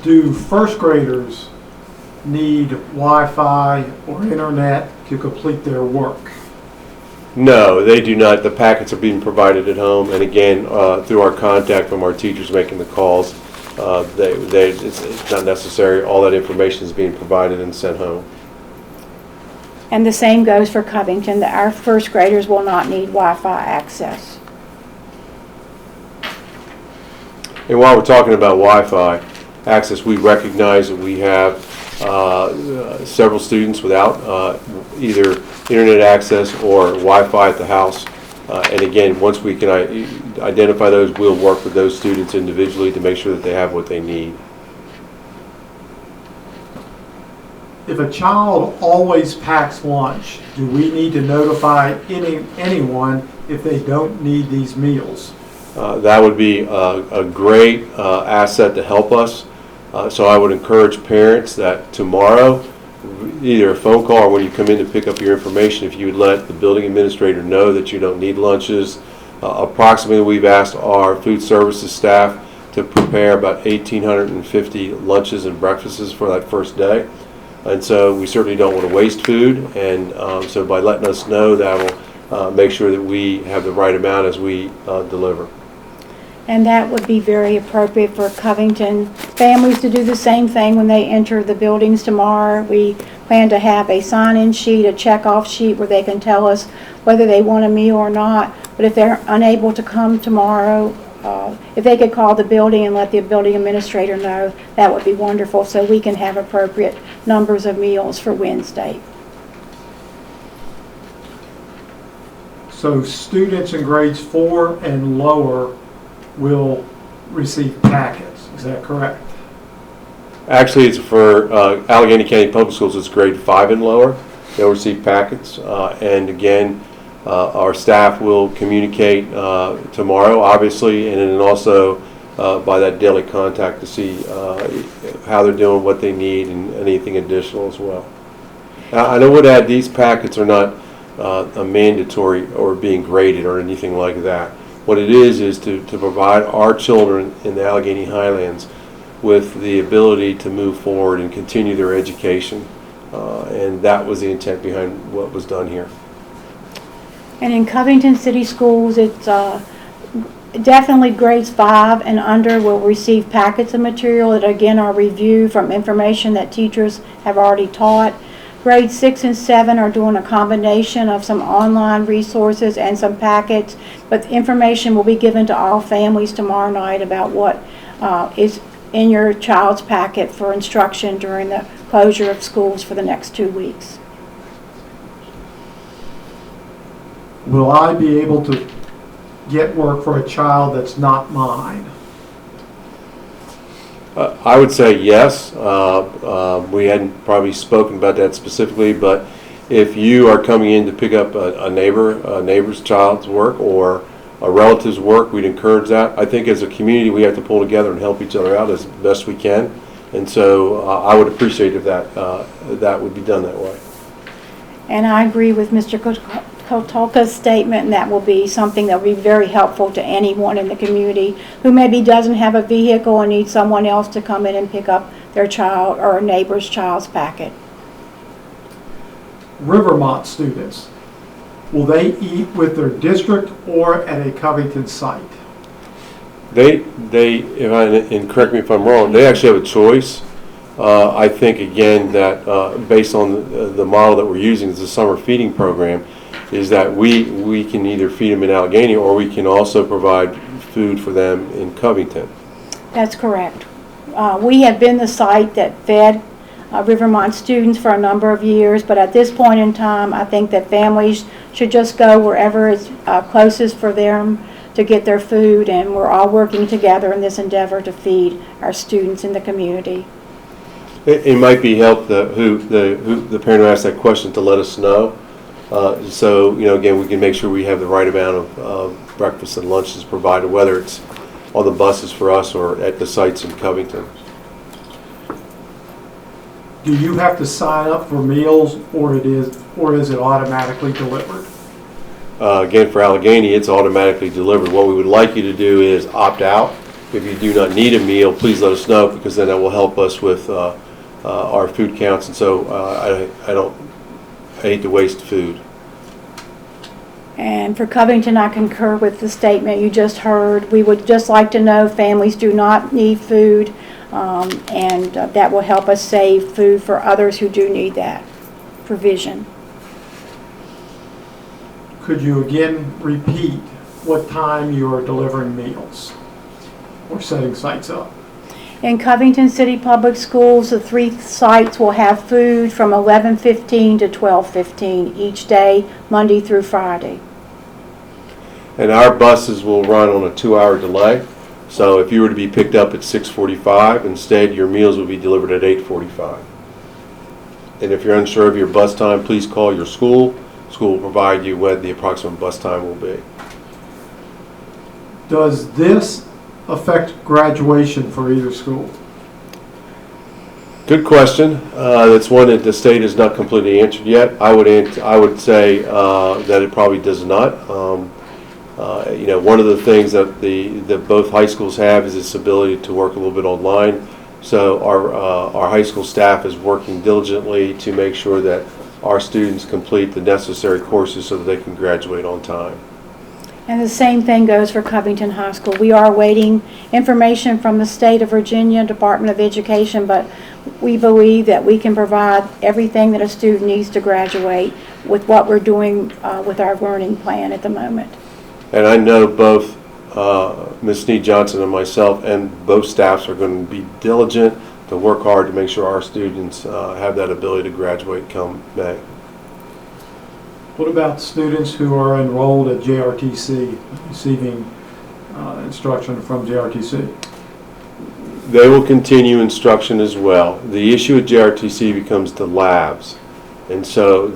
Do first graders need Wi-Fi or internet to complete their work? No, they do not. The packets are being provided at home, and again, through our contact from our teachers making the calls, it's not necessary. All that information is being provided and sent home. And the same goes for Covington, that our first graders will not need Wi-Fi access. And while we're talking about Wi-Fi access, we recognize that we have several students without either internet access or Wi-Fi at the house. And again, once we can identify those, we'll work with those students individually to make sure that they have what they need. If a child always packs lunch, do we need to notify anyone if they don't need these meals? That would be a great asset to help us. So I would encourage parents that tomorrow, either a phone call or when you come in to pick up your information, if you would let the building administrator know that you don't need lunches. Approximately, we've asked our food services staff to prepare about 1,850 lunches and breakfasts for that first day. And so we certainly don't want to waste food. And so by letting us know, that will make sure that we have the right amount as we deliver. And that would be very appropriate for Covington families to do the same thing when they enter the buildings tomorrow. We plan to have a sign-in sheet, a check-off sheet where they can tell us whether they want a meal or not. But if they're unable to come tomorrow, if they could call the building and let the building administrator know, that would be wonderful, so we can have appropriate numbers of meals for Wednesday. So students in grades 4 and lower will receive packets, is that correct? Actually, it's for Alleghany County Public Schools, it's grade 5 and lower. They'll receive packets. And again, our staff will communicate tomorrow, obviously, and then also by that daily contact to see how they're doing, what they need, and anything additional as well. I would add, these packets are not a mandatory or being graded or anything like that. What it is to provide our children in the Alleghany Highlands with the ability to move forward and continue their education. And that was the intent behind what was done here. And in Covington City Schools, it's definitely grades 5 and under will receive packets of material that again are reviewed from information that teachers have already taught. Grades 6 and 7 are doing a combination of some online resources and some packets, but information will be given to all families tomorrow night about what is in your child's packet for instruction during the closure of schools for the next 2 weeks. Will I be able to get work for a child that's not mine? I would say yes. We hadn't probably spoken about that specifically, but if you are coming in to pick up a neighbor's child's work or a relative's work, we'd encourage that. I think as a community we have to pull together and help each other out as best we can, and so I would appreciate if that would be done that way. And I agree with Mr. Kotulka's statement, and that will be something that will be very helpful to anyone in the community who maybe doesn't have a vehicle and needs someone else to come in and pick up their child or a neighbor's child's packet. Rivermont students, will they eat with their district or at a Covington site? And correct me if I'm wrong, they actually have a choice. I think again that based on the model that we're using as a summer feeding program, is that we can either feed them in Alleghany or we can also provide food for them in Covington. That's correct. We have been the site that fed Rivermont students for a number of years, but at this point in time, I think that families should just go wherever is closest for them to get their food, and we're all working together in this endeavor to feed our students in the community. It might be help the parent who asked that question to let us know. So, again, we can make sure we have the right amount of breakfast and lunches provided, whether it's on the buses for us or at the sites in Covington. Do you have to sign up for meals, or is it automatically delivered? Again, for Alleghany, it's automatically delivered. What we would like you to do is opt out if you do not need a meal, please let us know, because then that will help us with our food counts. And so I hate to waste food. And for Covington, I concur with the statement you just heard. We would just like to know families do not need food, and that will help us save food for others who do need that provision. Could you again repeat what time you are delivering meals or setting sites up? In Covington City Public Schools, the 3 sites will have food from 11:15 to 12:15 each day, Monday through Friday. And our buses will run on a 2-hour delay. So if you were to be picked up at 6:45, instead your meals will be delivered at 8:45. And if you're unsure of your bus time, please call your school. School will provide you what the approximate bus time will be. Does this affect graduation for either school? Good question. That's one that the state has not completely answered yet. I would say that it probably does not. One of the things that both high schools have is this ability to work a little bit online. So our high school staff is working diligently to make sure that our students complete the necessary courses so that they can graduate on time. And the same thing goes for Covington High School. We are awaiting information from the state of Virginia Department of Education, but we believe that we can provide everything that a student needs to graduate with what we're doing with our learning plan at the moment. And I know both Ms. Snead-Johnson and myself and both staffs are going to be diligent to work hard to make sure our students have that ability to graduate come May. What about students who are enrolled at JRTC, receiving instruction from JRTC? They will continue instruction as well. The issue at JRTC becomes the labs. And so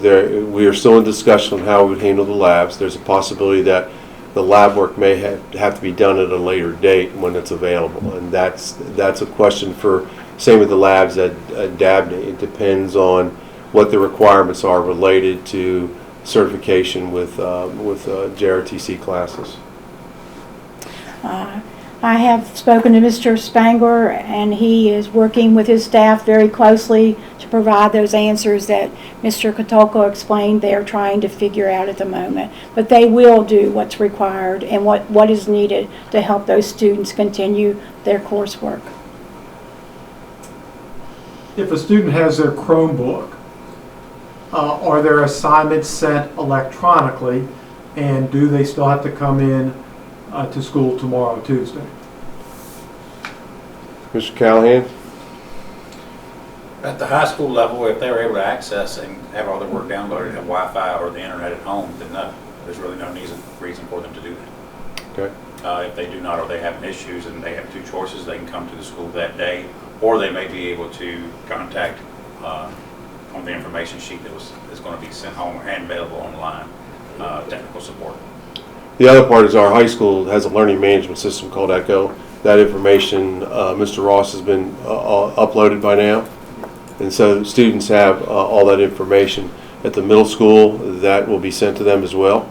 we are still in discussion on how we would handle the labs. There's a possibility that the lab work may have to be done at a later date when it's available. And that's a question for, same with the labs at Dabney. It depends on what the requirements are related to certification with JRTC classes. I have spoken to Mr. Spangler, and he is working with his staff very closely to provide those answers that Mr. Kotulka explained they are trying to figure out at the moment. But they will do what's required and what is needed to help those students continue their coursework. If a student has their Chromebook, are their assignments sent electronically, and do they still have to come in to school tomorrow, Tuesday? Mr. Callahan? At the high school level, if they're able to access and have all their work downloaded, have Wi-Fi or the internet at home, then there's really no reason for them to do that. Okay. If they do not, or they have issues and they have 2 choices, they can come to the school that day, or they may be able to contact on the information sheet is going to be sent home and available online, technical support. The other part is our high school has a learning management system called ECHO. That information, Mr. Ross, has been uploaded by now. And so students have all that information. At the middle school, that will be sent to them as well.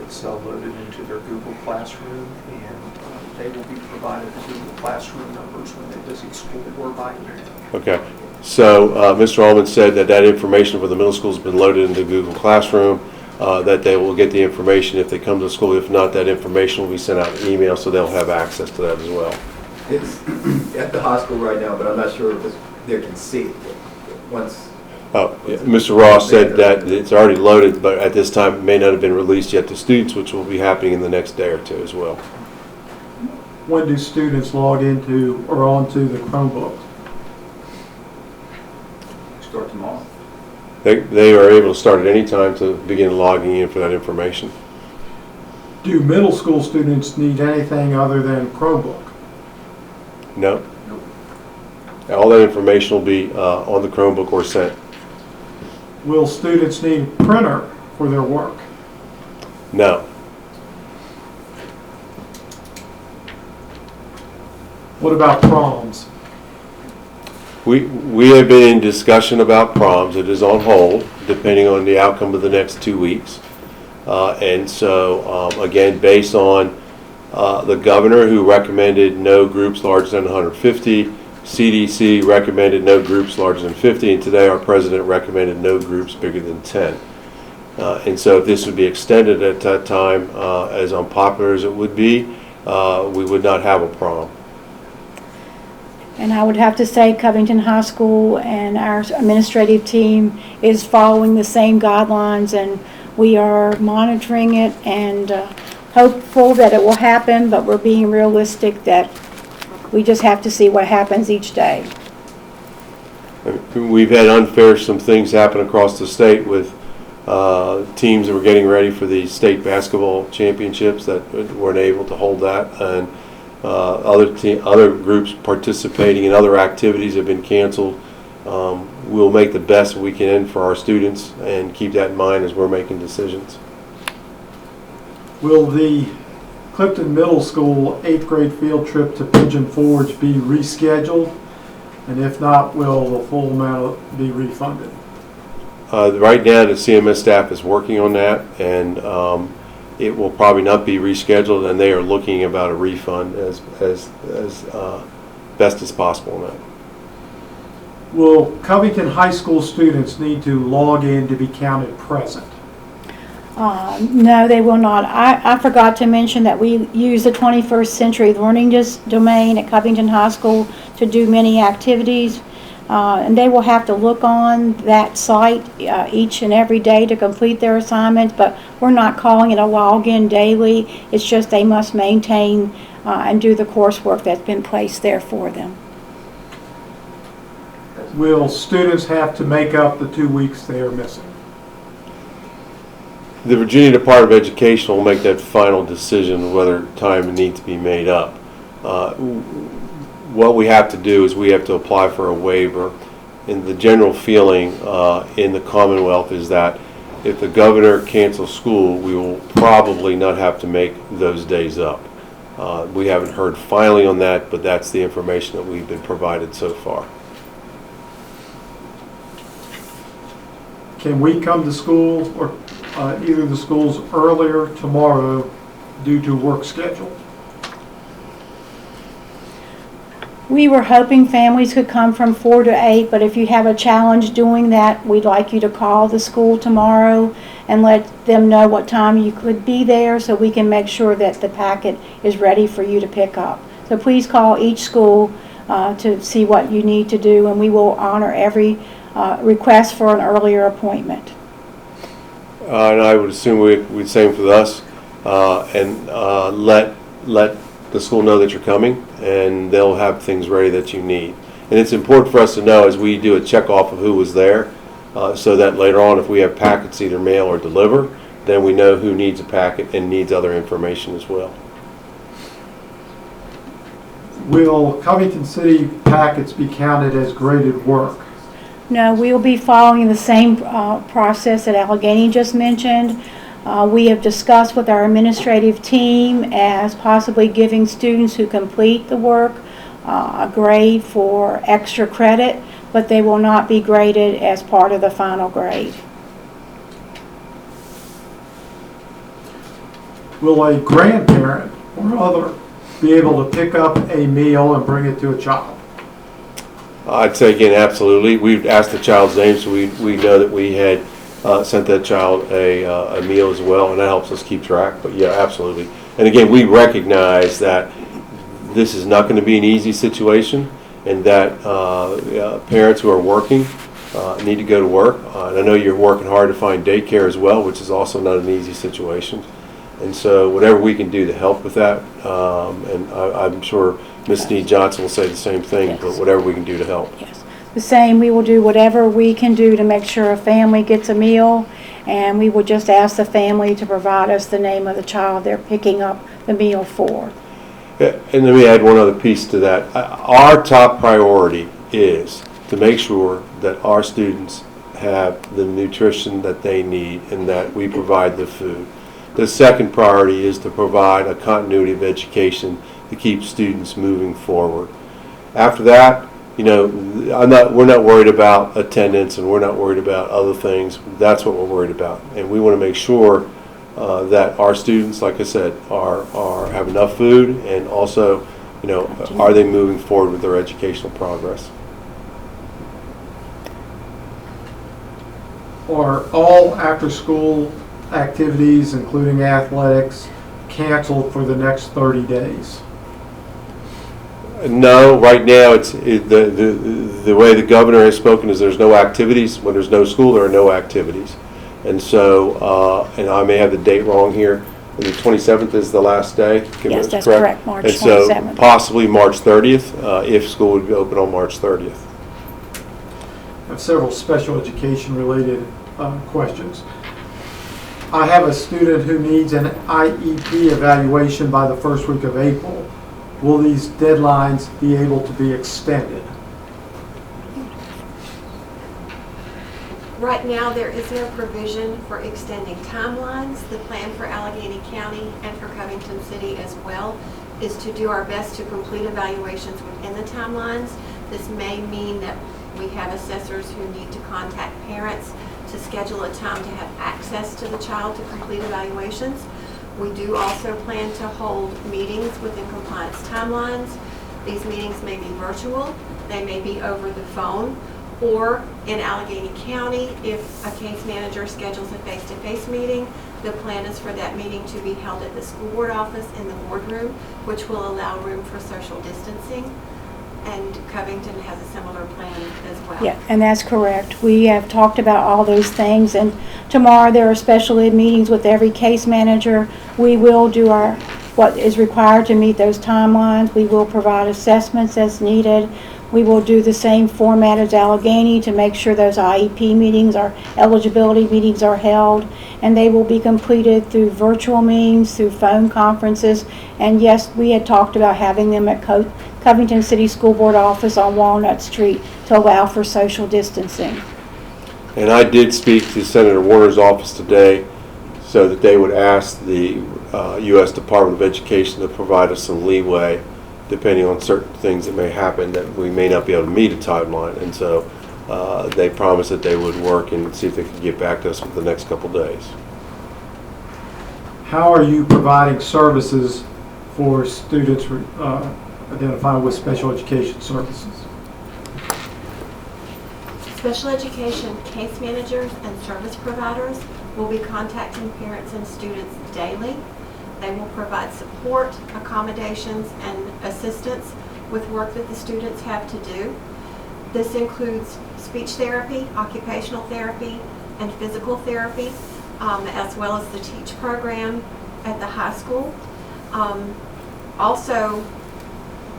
It's loaded into their Google Classroom, and they will be provided the Google Classroom numbers when they visit school or by email. Okay. So Mr. Allman said that information for the middle school has been loaded into Google Classroom, that they will get the information if they come to school. If not, that information will be sent out in email, so they'll have access to that as well. It's at the high school right now, but I'm not sure if they can see it once. Mr. Ross said that it's already loaded, but at this time it may not have been released yet to students, which will be happening in the next day or two as well. When do students log into or onto the Chromebook? Start tomorrow. They are able to start at any time to begin logging in for that information. Do middle school students need anything other than Chromebook? No. All that information will be on the Chromebook or sent. Will students need a printer for their work? No. What about proms? We have been in discussion about proms. It is on hold, depending on the outcome of the next 2 weeks. And so, again, based on the governor, who recommended no groups larger than 150. CDC recommended no groups larger than 50, and today our president recommended no groups bigger than 10. And so if this would be extended at that time, as unpopular as it would be, we would not have a prom. And I would have to say Covington High School and our administrative team is following the same guidelines, and we are monitoring it and hopeful that it will happen, but we're being realistic that we just have to see what happens each day. We've had some things happen across the state with teams that were getting ready for the state basketball championships that weren't able to hold that, and other groups participating in other activities have been canceled. We'll make the best we can for our students and keep that in mind as we're making decisions. Will the Clifton Middle School 8th grade field trip to Pigeon Forge be rescheduled? And if not, will the full amount be refunded? Right now, the CMS staff is working on that, and it will probably not be rescheduled, and they are looking about a refund as best as possible now. Will Covington High School students need to log in to be counted present? No, they will not. I forgot to mention that we use the 21st Century Learning domain at Covington High School to do many activities. And they will have to look on that site each and every day to complete their assignments, but we're not calling it a login daily. It's just they must maintain and do the coursework that's been placed there for them. Will students have to make up the 2 weeks they are missing? The Virginia Department of Education will make that final decision whether time needs to be made up. What we have to do is we have to apply for a waiver, and the general feeling in the Commonwealth is that if the governor cancels school, we will probably not have to make those days up. We haven't heard finally on that, but that's the information that we've been provided so far. Can we come to school or either of the schools earlier tomorrow due to work schedule? We were hoping families could come from 4 to 8, but if you have a challenge doing that, we'd like you to call the school tomorrow and let them know what time you could be there so we can make sure that the packet is ready for you to pick up. So please call each school to see what you need to do, and we will honor every request for an earlier appointment. And I would assume we'd same for us, and let the school know that you're coming, and they'll have things ready that you need. And it's important for us to know as we do a check off of who was there, so that later on if we have packets either mail or deliver, then we know who needs a packet and needs other information as well. Will Covington City packets be counted as graded work? No, we'll be following the same process that Alleghany just mentioned. We have discussed with our administrative team as possibly giving students who complete the work a grade for extra credit, but they will not be graded as part of the final grade. Will a grandparent or other be able to pick up a meal and bring it to a child? I'd say again, absolutely. We've asked the child's name, so we know that we had sent that child a meal as well, and that helps us keep track. But yeah, absolutely. And again, we recognize that this is not going to be an easy situation, and that parents who are working need to go to work. And I know you're working hard to find daycare as well, which is also not an easy situation. And so whatever we can do to help with that, and I'm sure Ms. Snead-Johnson will say the same thing, Yes. but whatever we can do to help. Yes. The same, we will do whatever we can do to make sure a family gets a meal, and we will just ask the family to provide us the name of the child they're picking up the meal for. Yeah, and let me add one other piece to that. Our top priority is to make sure that our students have the nutrition that they need and that we provide the food. The second priority is to provide a continuity of education to keep students moving forward. After that, you know, we're not worried about attendance, and we're not worried about other things. That's what we're worried about, and we want to make sure that our students, like I said, have enough food, and also, are they moving forward with their educational progress? Are all after-school activities, including athletics, canceled for the next 30 days? No, right now the way the governor has spoken is there's no activities. When there's no school, there are no activities. And so, and I may have the date wrong here, the 27th is the last day? Yes, that's correct, March 27th. And so possibly March 30th, if school would be open on March 30th. I have several special education related questions. I have a student who needs an IEP evaluation by the first week of April. Will these deadlines be able to be extended? Right now, there is no provision for extending timelines. The plan for Alleghany County and for Covington City as well is to do our best to complete evaluations within the timelines. This may mean that we have assessors who need to contact parents to schedule a time to have access to the child to complete evaluations. We do also plan to hold meetings within compliance timelines. These meetings may be virtual, they may be over the phone, or in Alleghany County, if a case manager schedules a face-to-face meeting, the plan is for that meeting to be held at the school board office in the boardroom, which will allow room for social distancing. And Covington has a similar plan as well. Yeah, and that's correct. We have talked about all those things, and tomorrow there are special ed meetings with every case manager. We will do what is required to meet those timelines. We will provide assessments as needed. We will do the same format as Alleghany to make sure those IEP meetings, our eligibility meetings are held, and they will be completed through virtual means, through phone conferences, and yes, we had talked about having them at Covington City School Board office on Walnut Street to allow for social distancing. And I did speak to Senator Warner's office today so that they would ask the U.S. Department of Education to provide us some leeway depending on certain things that may happen that we may not be able to meet a timeline. And so they promised that they would work and see if they could get back to us within the next couple days. How are you providing services for students identified with special education services? Special education case managers and service providers will be contacting parents and students daily. They will provide support, accommodations, and assistance with work that the students have to do. This includes speech therapy, occupational therapy, and physical therapy, as well as the TEACH program at the high school. Also,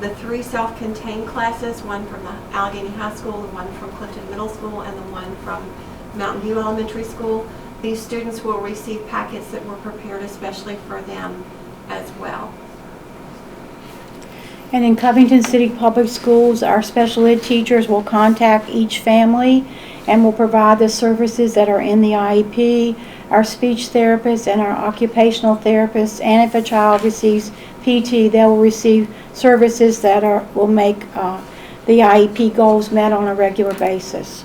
the 3 self-contained classes, one from the Alleghany High School, the one from Clifton Middle School, and the one from Mountain View Elementary School. These students will receive packets that were prepared especially for them as well. And in Covington City Public Schools, our special ed teachers will contact each family and will provide the services that are in the IEP. Our speech therapists and our occupational therapists, and if a child receives PT, they will receive services that will make the IEP goals met on a regular basis.